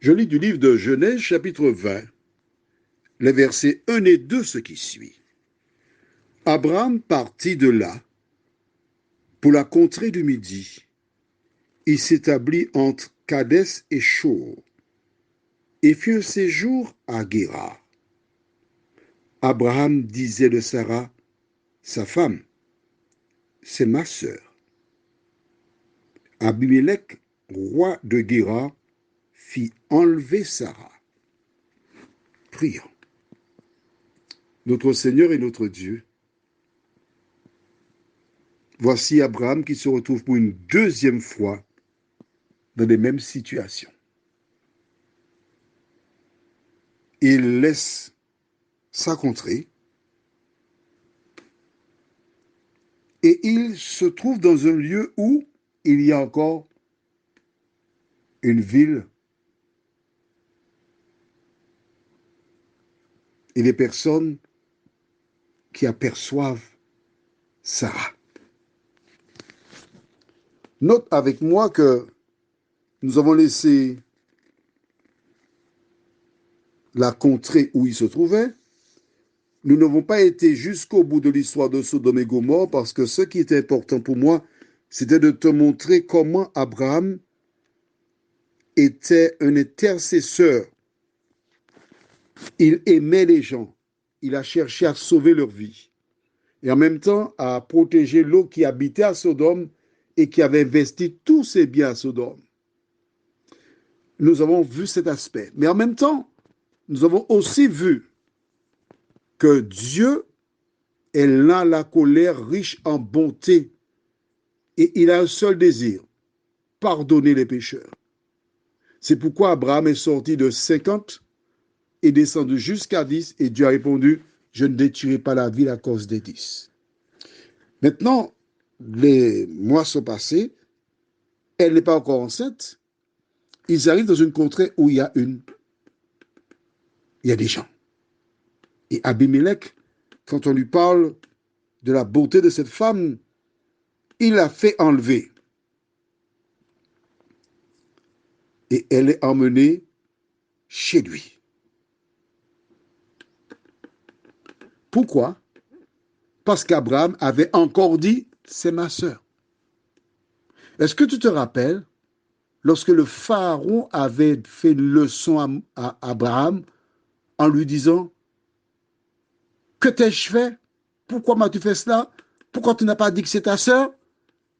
Je lis du livre de Genèse, chapitre 20, les versets 1 et 2, ce qui suit. Abraham partit de là pour la contrée du Midi. Il s'établit entre Kadès et Shur et fit un séjour à Guérar. Abraham disait de Sarah, sa femme, c'est ma sœur. Abimelech, roi de Guérar, fit enlever Sarah. Prions. Notre Seigneur et notre Dieu, voici Abraham qui se retrouve pour une deuxième fois dans les mêmes situations. Il laisse sa contrée et il se trouve dans un lieu où il y a encore une ville et des personnes qui aperçoivent Sarah. Note avec moi que nous avons laissé la contrée où il se trouvait. Nous n'avons pas été jusqu'au bout de l'histoire de Sodome et Gomorrhe parce que ce qui était important pour moi, c'était de te montrer comment Abraham était un intercesseur. Il aimait les gens. Il a cherché à sauver leur vie. Et en même temps, à protéger l'eau qui habitait à Sodome et qui avait investi tous ses biens à Sodome. Nous avons vu cet aspect. Mais en même temps, nous avons aussi vu que Dieu est lent à la colère, riche en bonté. Et il a un seul désir, pardonner les pécheurs. C'est pourquoi Abraham est sorti de 50 et descendu jusqu'à 10 et Dieu a répondu, je ne détruirai pas la ville à cause des 10. Maintenant, les mois sont passés, elle n'est pas encore enceinte, ils arrivent dans une contrée où il y a des gens. Et Abimelech, quand on lui parle de la beauté de cette femme, il l'a fait enlever. Et elle est emmenée chez lui. Pourquoi? Parce qu'Abraham avait encore dit, c'est ma sœur. Est-ce que tu te rappelles, lorsque le pharaon avait fait une leçon à Abraham en lui disant, que t'ai-je fait? Pourquoi m'as-tu fait cela? Pourquoi tu n'as pas dit que c'est ta sœur?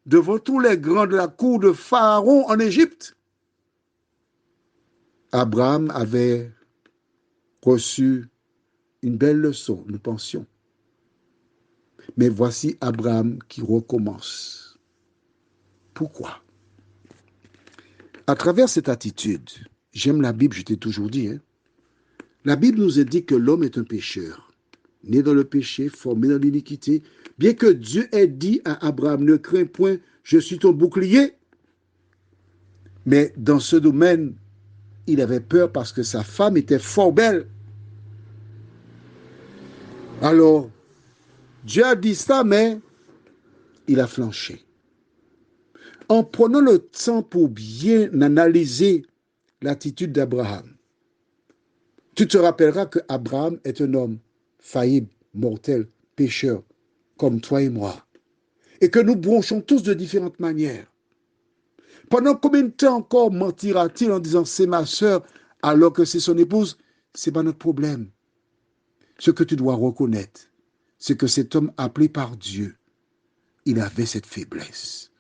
Devant tous les grands de la cour de Pharaon en Égypte. Abraham avait reçu une belle leçon, nous pensions. Mais voici Abraham qui recommence. Pourquoi? À travers cette attitude, j'aime la Bible, je t'ai toujours dit, la Bible nous indique que l'homme est un pécheur, né dans le péché, formé dans l'iniquité. Bien que Dieu ait dit à Abraham, ne crains point, je suis ton bouclier. Mais dans ce domaine, il avait peur parce que sa femme était fort belle. Alors, Dieu a dit ça, mais il a flanché. En prenant le temps pour bien analyser l'attitude d'Abraham, tu te rappelleras que Abraham est un homme faillible, mortel, pécheur, comme toi et moi, et que nous bronchons tous de différentes manières. Pendant combien de temps encore mentira-t-il en disant c'est ma sœur alors que c'est son épouse? C'est pas notre problème. Ce que tu dois reconnaître, c'est que cet homme appelé par Dieu, il avait cette faiblesse.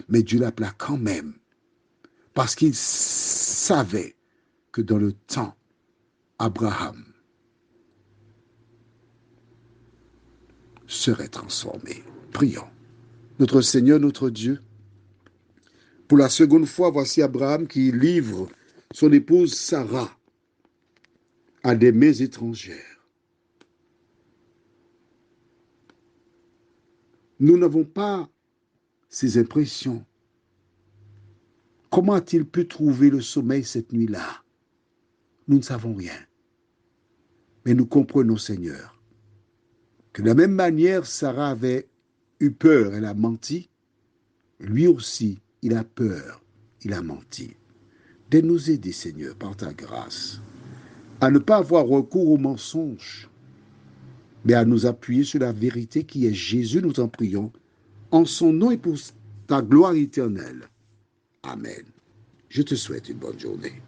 Mais Dieu l'appela quand même parce qu'il savait que dans le temps, Abraham serait transformé. Prions. Notre Seigneur, notre Dieu, pour la seconde fois, voici Abraham qui livre son épouse Sarah à des mains étrangères. Nous n'avons pas ces impressions. Comment a-t-il pu trouver le sommeil cette nuit-là? Nous ne savons rien. Mais nous comprenons, Seigneur, que de la même manière, Sarah avait eu peur, elle a menti. Lui aussi, il a peur, il a menti. de nous aider, Seigneur, par ta grâce, à ne pas avoir recours aux mensonges, mais à nous appuyer sur la vérité qui est Jésus, nous en prions, en son nom et pour ta gloire éternelle. Amen. Je te souhaite une bonne journée.